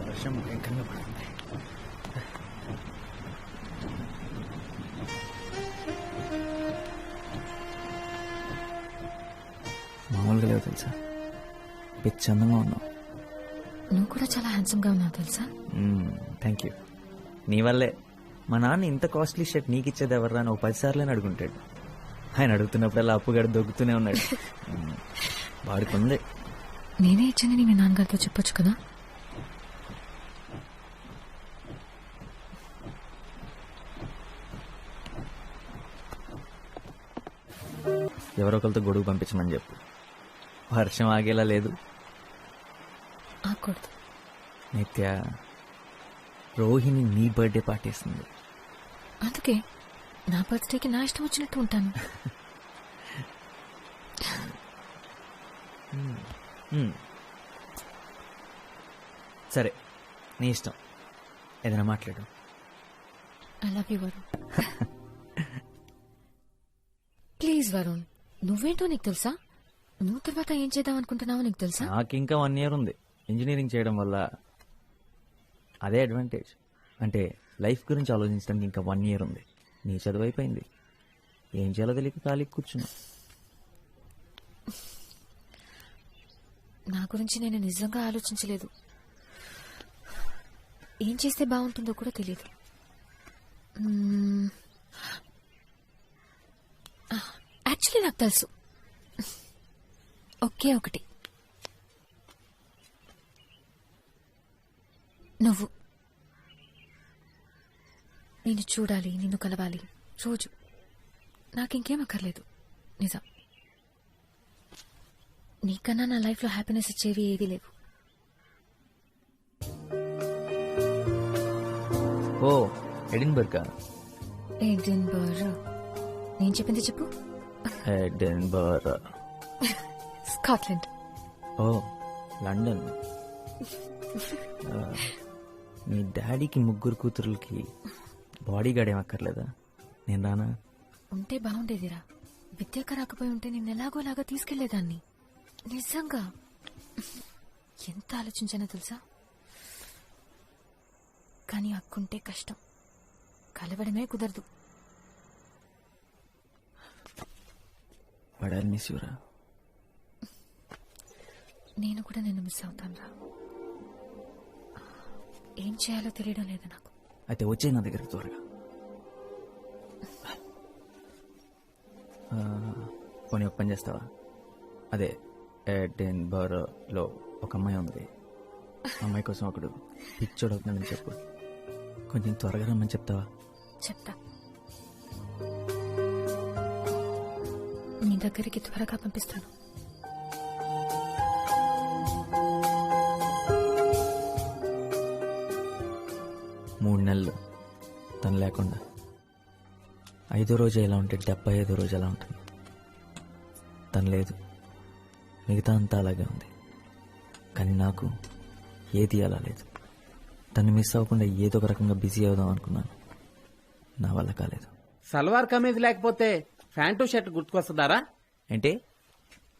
వర్షం భయంకరంగా పడుతుంది. మామూలుగా లేవు తెలుసా, పిచ్చి అందంగా ఉన్నావు. నువ్వు కూడా చాలా హ్యాండ్సమ్ గా ఉన్నావు తెలుసా. Thank you. నీ వల్లే మా నాన్న ఇంత కాస్ట్లీ షర్ట్ నీకు ఇచ్చేది ఎవర్రా అని 10 సార్లు అడుగుంటాడు. ఆయన అడుగుతున్నప్పుడల్లా అప్పుగాడు దొక్కుతూనే ఉన్నాడు. వాడికి ఉంది. నేనే ఇచ్చానని మీ నాన్నగారితో చెప్పొచ్చు కదా. ఎవరో ఒకరితో గొడుగు పంపించమని చెప్పు. వర్షం ఆగేలా లేదు. ఆకూడదు. నిత్య, రోహిణి నీ బర్త్డే పార్టీ ఇస్తుంది. అందుకే నా బర్త్డేకి నా ఇష్టం వచ్చినట్టు ఉంటాను. సరే, నీ ఇష్టం. ఏదైనా మాట్లాడు. I love you Varun. Please Varun, నువ్వేంటో నీకు తెలుసా? నువ్వు తర్వాత ఏం చేద్దాం అనుకుంటున్నావో నీకు తెలుసా? నాకు ఇంకా 1 year ఉంది. ఇంజనీరింగ్ చేయడం వల్ల అదే అడ్వాంటేజ్. అంటే లైఫ్ గురించి ఆలోచించడానికి ఇంకా 1 year ఉంది. నీ చదువు అయిపోయింది. ఏం చేయాలో తెలియక ఖాళీ కూర్చున్నా. నా గురించి నేను నిజంగా ఆలోచించలేదు. ఏం చేస్తే బాగుంటుందో కూడా తెలియదు. యాక్చువల్లీ నాకు తెలుసు. ఒకే ఒకటి, నువ్వు. నేను చూడాలి, నిన్ను కలవాలి రోజు. నాకింకేం అక్కర్లేదు. నిజం. నీకన్నా నా లైఫ్లో హ్యాపీనెస్ ఇచ్చేవి ఏవీ లేవు. ఓ, ఎడిన్బర్గ్. ఎడిన్బర్గ్. నేను చెప్పింది చెప్పు. ఎడిన్బర్గ్. స్కాట్లాండ్. ఓ, లండన్. మీ డాడీకి 3 కూతురులకి బాడీ గార్డ్ ఏం అక్కర్లేదా? నేను రానా? ఉంటే బాగుండేదిరా. విద్యాక రాకపోయి ఉంటే నేను ఎలాగోలాగా తీసుకెళ్లేదాన్ని. నిజంగా ఎంత ఆలోచించానో తెలుసా. కానీ అక్కుంటే కష్టం, కలవడమే కుదరదు. వాడాలి మిస్ యూరా. నేను కూడా నిన్ను మిస్ అవుతాను రా. ఏం చేయాలో తెలియడం లేదు నాకు. అయితే వచ్చే నా దగ్గరికి త్వరగా. పోనీ ఒక పని చేస్తావా? అదే ఎడిన్బర్గ్లో ఒక అమ్మాయి ఉంది. అమ్మాయి కోసం ఒకడు పిచ్చోడు అవుతున్నాడని చెప్పు. కొంచెం త్వరగా రమ్మని చెప్తావా? చెప్తా. నీ దగ్గరికి త్వరగా పంపిస్తాను. మూడు నెలలు తను లేకుండా 5వ రోజు ఎలా ఉంటే 75వ రోజు ఎలా ఉంటుంది. తను లేదు, మిగతా అంతా అలాగే ఉంది. కానీ నాకు ఏది అలా లేదు. తను మిస్ అవ్వకుండా ఏదో ఒక రకంగా బిజీ అవుదాం అనుకున్నాను. నా వల్ల కాలేదు. సల్వార్ కమీజ్ లేకపోతే ప్యాంటు షర్ట్ గుర్తుకొస్తుందారా? ఏంటి?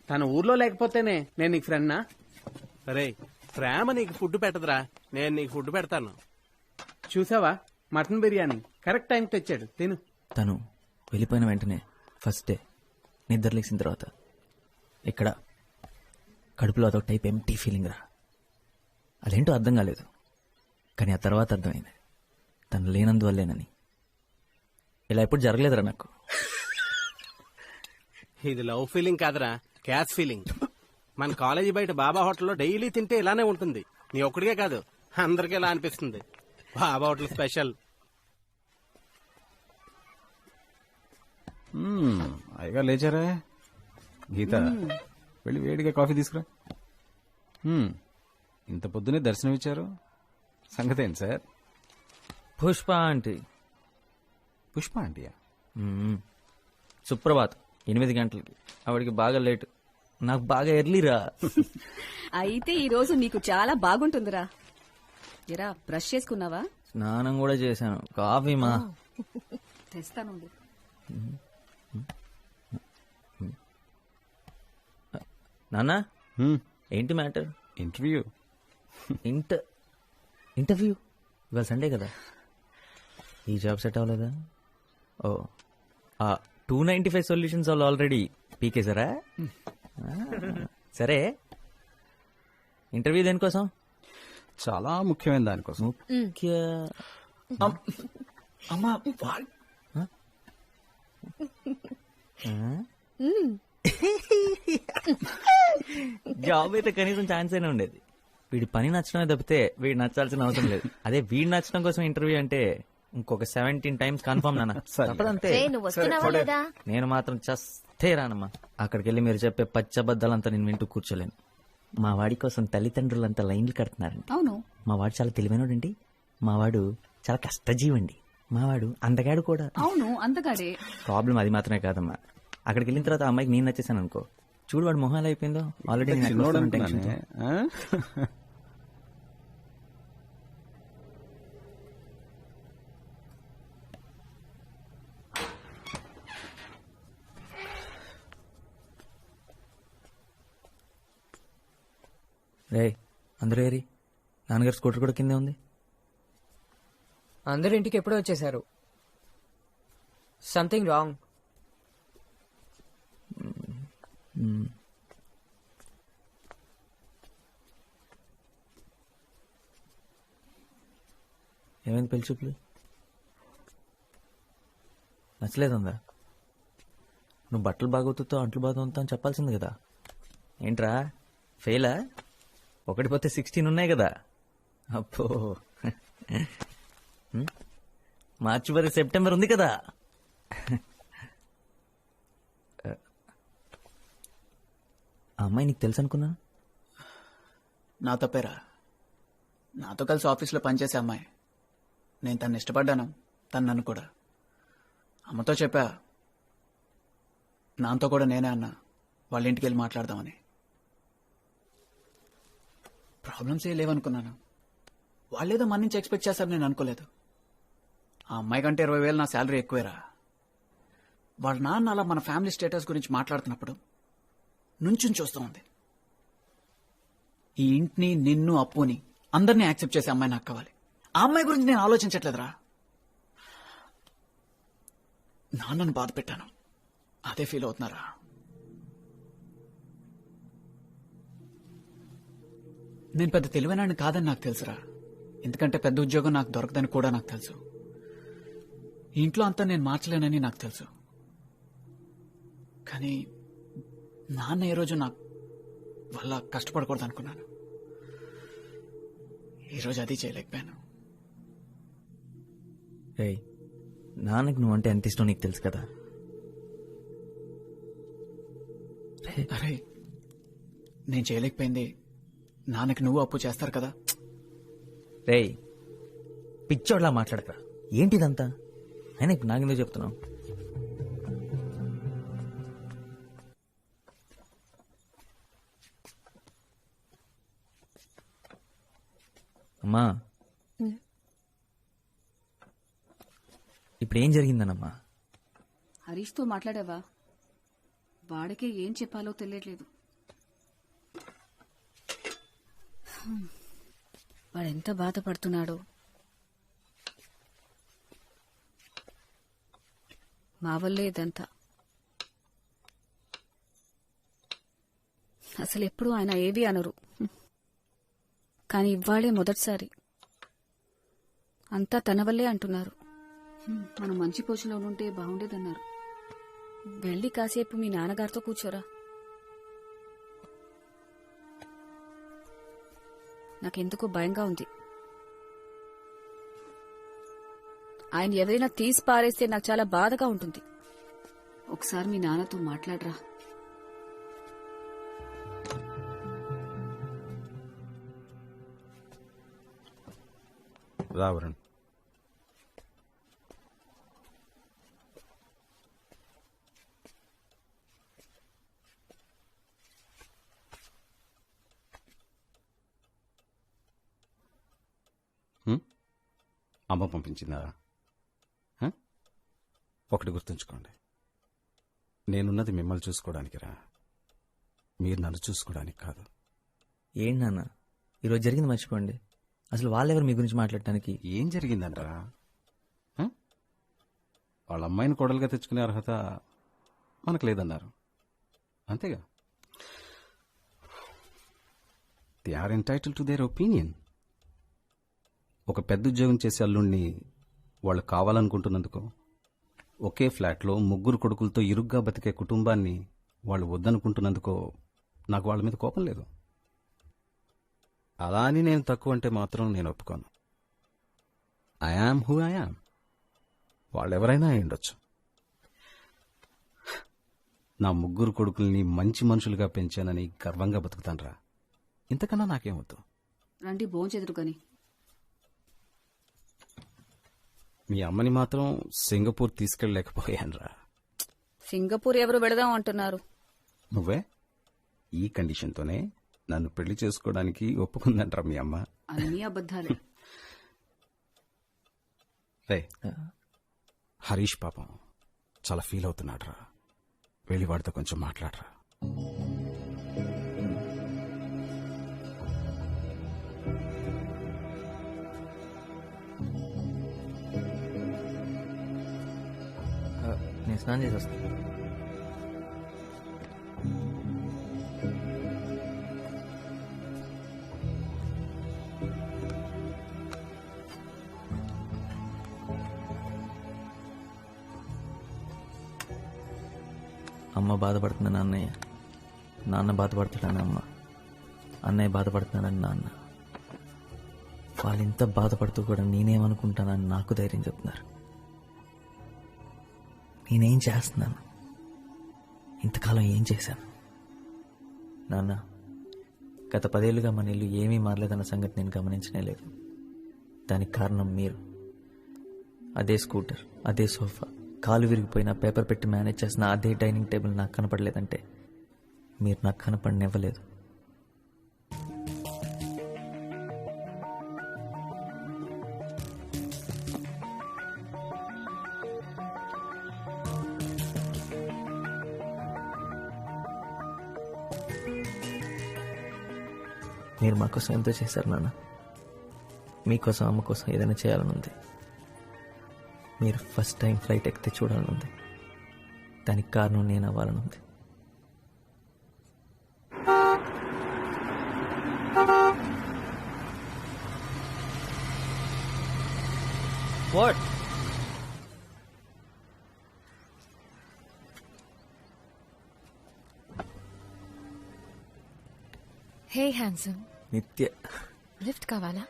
తన ఊర్లో లేకపోతేనే నేను నీకు ఫ్రెండ్నా? సరే, ప్రేమ నీకు ఫుడ్ పెట్టదురా, నేను నీకు ఫుడ్ పెడతాను. చూసావా, మటన్ బిర్యానీ కరెక్ట్ టైంకి తెచ్చాడు, తిను. తను వెళ్ళిపోయిన వెంటనే ఫస్ట్ డే నిద్రలేసిన తర్వాత ఇక్కడ కడుపులో అదొక టైప్ ఎంటీ ఫీలింగ్ రా. అదేంటో అర్థం కాలేదు. కానీ ఆ తర్వాత అర్థమైంది, తను లేనందువల్లేనని. ఇలా ఎప్పుడు జరగలేదురా నాకు. ఇది లవ్ ఫీలింగ్ కాదురా, క్యాష్ ఫీలింగ్. మన కాలేజీ బయట బాబా హోటల్లో డైలీ తింటే ఇలానే ఉంటుంది. నీ ఒక్కడికే కాదు, అందరికీ ఇలా అనిపిస్తుంది. బాబా హోటల్ స్పెషల్. అయ్యగా లేచారా? గీత, వెళ్ళి వేడిగా కాఫీ తీసుకురా. ఇంత పొద్దునే దర్శనం ఇచ్చారు, సంగతి ఏంటి సార్? పుష్ప ఆంటీ. పుష్ప ఆంటీయా? సుప్రభాత్ 8 గంటలకి. ఆవిడికి బాగా లేట్, నాకు బాగా ఎర్లీరా. అయితే ఈ రోజు నీకు చాలా బాగుంటుందిరా. ఎరా, బ్రష్ చేసుకున్నావా? స్నానం కూడా చేశాను. కాఫీ మా తెస్తాను. నానా హ్మ్, ఏంటి మ్యాటర్? ఇంటర్వ్యూ. ఇంటర్వ్యూ ఇవాళ సండే కదా, ఈ జాబ్ సెట్ అవ్వలేదా? ఓ 295 సొల్యూషన్స్ వాళ్ళు ఆల్రెడీ పీకేశారా? సరే, ఇంటర్వ్యూ దేనికోసం? చాలా ముఖ్యమైన దానికోసం. అమ్మా జాబ్ అయితే కనీసం ఛాన్స్ అయినా ఉండేది. వీడి పని నచ్చడమే తప్పితే వీడు నచ్చాల్సిన అవసరం లేదు. అదే వీడు నచ్చడం కోసం ఇంటర్వ్యూ అంటే ఇంకొక 17 టైమ్స్ కన్ఫర్మ్ నాన్న. తప్పదంతే. నేను మాత్రం చస్తే రానమ్మా. అక్కడికి వెళ్ళి మీరు చెప్పే పచ్చబద్దాలంతా నేను వింటూ కూర్చోలేను. మా వాడి కోసం తల్లిదండ్రులంతా లైన్లు కడుతున్నారండి. అవును, మా వాడు చాలా తెలివైనోడండి. మా వాడు చాలా కష్టజీవండి. మా వాడు అందగాడు కూడా. అవును, అంతగాడే. ప్రాబ్లం అది మాత్రమే కాదమ్మా, అక్కడికి వెళ్ళిన తర్వాత ఆ అమ్మాయికి నేను నచ్చేసాను అనుకో, చూడు వాడు మొహం ఎలా అయిపోయిందో. ఆల్రెడీ చిన్నోడు అనుకున్నానే. ఆ? రే అందరూ ఏరి, నాన్నగారు స్కూటర్ కూడా కిందే ఉంది. అందరు ఇంటికి ఎప్పుడో వచ్చేసారు. Something wrong. ఏమైంది పెళ్లి చూపులు? నచ్చలేదందా? నువ్వు బట్టలు బాగోతుతో అంట్లు బాగోతా అని చెప్పాల్సింది కదా. ఏంట్రా ఫెయిలా? ఒకటి పోతే 16 ఉన్నాయి కదా. అప్పో, మార్చి వరకు సెప్టెంబర్ ఉంది కదా. ఆ అమ్మాయి నీకు తెలుసు అనుకున్నా. నా తప్పేరా, నాతో కలిసి ఆఫీస్లో పనిచేసే అమ్మాయి. నేను తను ఇష్టపడ్డాను, తను నన్ను కూడా. అమ్మతో చెప్పా, నాతో కూడా నేనే అన్నా వాళ్ళ ఇంటికి వెళ్ళి మాట్లాడదామని. ప్రాబ్లమ్స్ ఏ లేవనుకున్నాను, వాళ్ళేదో మన నుంచి ఎక్స్పెక్ట్ చేస్తారు, నేను అనుకోలేదు. ఆ అమ్మాయి కంటే 20,000 నా శాలరీ ఎక్కువేరా. వాళ్ళ నాన్న అలా మన ఫ్యామిలీ స్టేటస్ గురించి మాట్లాడుతున్నప్పుడు నుంచుని చూస్తూ ఉంది. ఈ ఇంటిని, నిన్ను, అప్పుని అందరినీ యాక్సెప్ట్ చేసే అమ్మాయి నాకు కావాలి. ఆ అమ్మాయి గురించి నేను ఆలోచించట్లేదురా. నాన్నను బాధ పెట్టాను, అదే ఫీల్ అవుతున్నారా. నేను పెద్ద తెలివైనాడిని కాదని నాకు తెలుసురా, ఎందుకంటే పెద్ద ఉద్యోగం నాకు దొరకదని కూడా నాకు తెలుసు. ఈ ఇంట్లో అంతా నేను మార్చలేనని నాకు తెలుసు. కానీ నాన్న ఏ రోజు నాకు వల్ల కష్టపడకూడదు అనుకున్నాను. ఈరోజు అది చేయలేకపోయాను. రే నాన్నకి నువ్వంటే ఎంత ఇష్టం నీకు తెలుసు కదా. అరే నేను చేయలేకపోయింది నాన్నకి నువ్వు అప్పు చేస్తారు కదా. రే పిచ్చోడ్లా మాట్లాడక. ఏంటిదంతా? అయినా ఇప్పుడు నాకెందుకు చెప్తున్నావు? అమ్మా ఇప్పుడు ఏం జరిగిందనమ్మా? హరీష్తో మాట్లాడావా? వాడికే ఏం చెప్పాలో తెలియట్లేదు. వాడెంత బాధపడుతున్నాడో. మా వల్లే ఇదంతా. అసలు ఎప్పుడు ఆయన ఏవి అనరు, కానీ ఇవాళే మొదటిసారి అంతా తన వల్లే అంటున్నారు. మనం మంచి పొజిషన్లో ఉంటే బాగుండేదన్నారు. వెళ్ళి కాసేపు మీ నాన్నగారితో కూర్చోరా. నాకెందుకో భయంగా ఉంది. ఆయన ఎవరైనా తీసి పారేస్తే నాకు చాలా బాధగా ఉంటుంది. ఒకసారి మీ నాన్నతో మాట్లాడరా. రావరణ్, అమ్మ పంపించిందా? ఒకటి గుర్తుంచుకోండి, నేనున్నది మిమ్మల్ని చూసుకోవడానికి రా. మీరు నన్ను చూసుకోవడానికి కాదు. ఏంటి నాన్న ఈరోజు జరిగింది మర్చిపోండి. అసలు వాళ్ళెవరు మీ గురించి మాట్లాడటానికి? ఏం జరిగిందంటరా? వాళ్ళ అమ్మాయిని కోడలుగా తెచ్చుకునే అర్హత మనకు లేదన్నారు, అంతేగా. They are entitled to their opinion. ఒక పెద్ద ఉద్యోగం చేసే అల్లుణ్ణి వాళ్ళు కావాలనుకుంటున్నందుకు, ఒకే ఫ్లాట్లో 3 కొడుకులతో ఇరుగ్గా బతికే కుటుంబాన్ని వాళ్ళు వద్దనుకుంటున్నందుకో నాకు వాళ్ళ మీద కోపం లేదు. అలా అని నేను తక్కువ అంటే మాత్రం నేను ఒప్పుకోను. I am who I am. వాళ్ళెవరైనా అయి ఉండొచ్చు. నా 3 కొడుకుల్ని మంచి మనుషులుగా పెంచానని గర్వంగా బతుకుతానరా. ఇంతకన్నా నాకేమవుతూ. రండి భోంచెదురు కాని. మీ అమ్మని మాత్రం సింగపూర్ తీసుకెళ్ళలేకపోయానురా. సింగపూర్ ఎవరు వెళదాం అంటున్నారు? నువ్వే ఈ కండిషన్తోనే నన్ను పెళ్లి చేసుకోవడానికి ఒప్పుకుందంటరా మీ అమ్మ. అన్నీ అబద్ధాలే. రే, హరీష్ పాపం చాలా ఫీల్ అవుతున్నాడురా. వెళ్ళి వాడితో కొంచెం మాట్లాడరా. నేను స్నానం చేసి వస్తాను. అమ్మ బాధపడుతుందని అన్నయ్య, నాన్న బాధపడతాడని అమ్మ, అన్నయ్య బాధపడుతున్నాడని నాన్న. వాళ్ళింత బాధపడుతూ కూడా నేనేమనుకుంటానని నాకు ధైర్యం చెప్తున్నారు. నేనేం చేస్తున్నాను? ఇంతకాలం ఏం చేశాను? నాన్న, గత 10 ఏళ్లుగా మన ఇల్లు ఏమీ మారలేదన్న సంగతి నేను గమనించనే లేదు. దానికి కారణం మీరు. అదే స్కూటర్, అదే సోఫా, కాలు విరిగిపోయిన పేపర్ పెట్టి మేనేజ్ చేసిన అదే డైనింగ్ టేబుల్ నాకు కనపడలేదంటే మీరు నాకు కనపడనివ్వలేదు. మీరు మా కోసం ఎంతో చేశారు నాన్న. మీకోసం, అమ్మ కోసం ఏదైనా చేయాలని ఉంది. మీరు ఫస్ట్ టైం ఫ్లైట్ ఎక్కితే చూడాలని ఉంది. దానికి కారణం నేను అవ్వాలని ఉంది. వాట్? హే హ్యాండ్సమ్, నిత్య, లిఫ్ట్ కావాలా?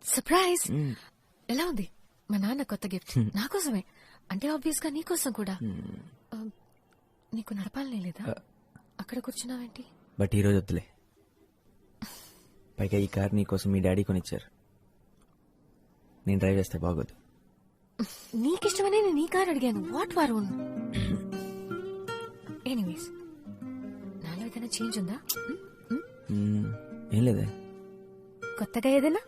సర్ప్రైజ్! ఎలా ఉంది? మా నాన్న కొత్త గిఫ్ట్ నా కోసమే. అంటే ఆబ్వియస్ గా నీకోసం కూడా. నీకు నడపాలనే లేదా? అక్కడ కూర్చున్నావేంటి? బట్ ఈరోజు వద్దులే. పైగా ఈ కార్ నీకోసం మీ డాడీ కొనిచ్చారు. నేను డ్రైవ్ చేస్తే బాగోదు. నీకిష్టమనే నేను నీ కార్ అడిగాను. వాట్ వరుణ్? ఎనీవేస్, నాలో ఏదైనా చేంజ్ ఉందా? ఏం లేదే. కొత్తగా ఏదైనా?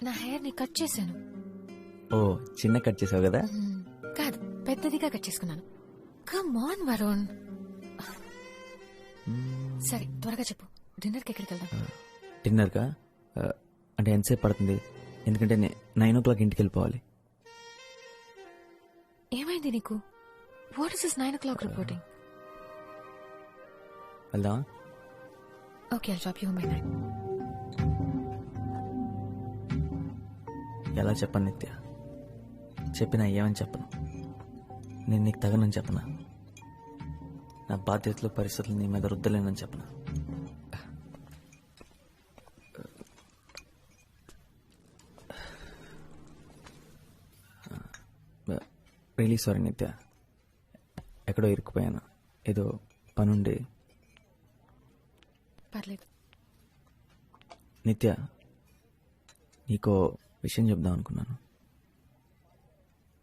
నా హెయిర్ ని కట్ చేశాను. ఓ, చిన్న కట్ చేసావు కదా? కాదు, పెద్దదిగా కట్ చేసుకున్నాను. Come on Varun. సరే, త్వరగా చెప్పు. డిన్నర్కి ఎక్కడికి వెళ్దాం? డిన్నర్కా? అంటే ఎంతసేపు పడుతుంది? ఎందుకంటే 9 o'clock ఇంటికి వెళ్ళిపోవాలి. ఏమైంది నీకు? What is this 9 o'clock reporting? వెళ్దామా? Okay, I'll drop you by 9. ఎలా చెప్పను నిత్య? చెప్పినా ఏమని చెప్పను. నేను నీకు తగనని చెప్పనా? నా బాధ్యతలు, పరిస్థితులు నీ మీద రుద్దలేనని చెప్పనా? రియలీ సారీ నిత్య. ఎక్కడో ఇరుక్కుపోయాను. ఏదో పనుండి. పర్లేదు. నిత్య, నీకో విషయం చెప్దాం అనుకున్నాను.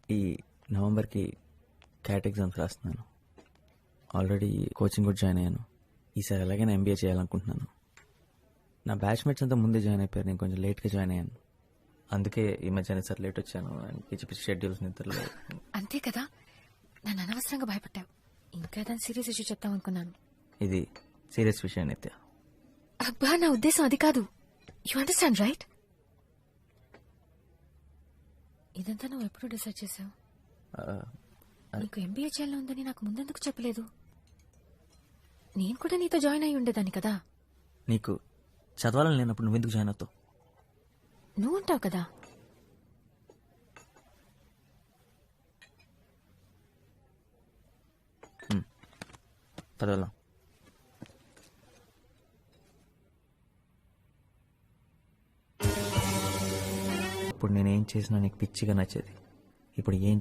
ఈ నవంబర్కి క్యాట్ ఎగ్జామ్స్ రాస్తున్నాను. ఆల్రెడీ కోచింగ్ కూడా జాయిన్ అయ్యాను. ఈసారి ఎలాగైనా ఎంబీఏ చేయాలనుకుంటున్నాను. నా బ్యాచ్మేట్స్ అంతా ముందే జాయిన్ అయిపోయారు, నేను కొంచెం లేట్గా జాయిన్ అయ్యాను. అందుకే ఈ మధ్యన సార్ లేట్ వచ్చాను. పిచ్చి పిచ్చి షెడ్యూల్స్ నిద్రలో. అంతే కదా, నన్ను అనవసరంగా భయపెట్టావు. ఇంకా ఏదైనా సీరియస్ ఇష్యూ చెప్తాం అనుకున్నాను. ఇది సీరియస్ విషయం నిత్య. అబ్బా, నా ఉద్దేశం అది కాదు. You understand right? ఇదంతా నువ్వు ఎప్పుడు డిసైడ్ చేసావు? నీకు ఎంబీఏ చేయాలని ఉందని నాకు ముందెందుకు చెప్పలేదు? నేను కూడా నీతో జాయిన్ అయి ఉండేదాన్ని కదా. నీకు చదవాలని లేనప్పుడు నువ్వెందుకు జాయిన్ అవుతావు? నువ్వు ఉంటావు కదా. చదవాలా? ఇప్పుడు నేనేం చేసినా నీకు పిచ్చిగా నచ్చేది. ఇప్పుడు ఏం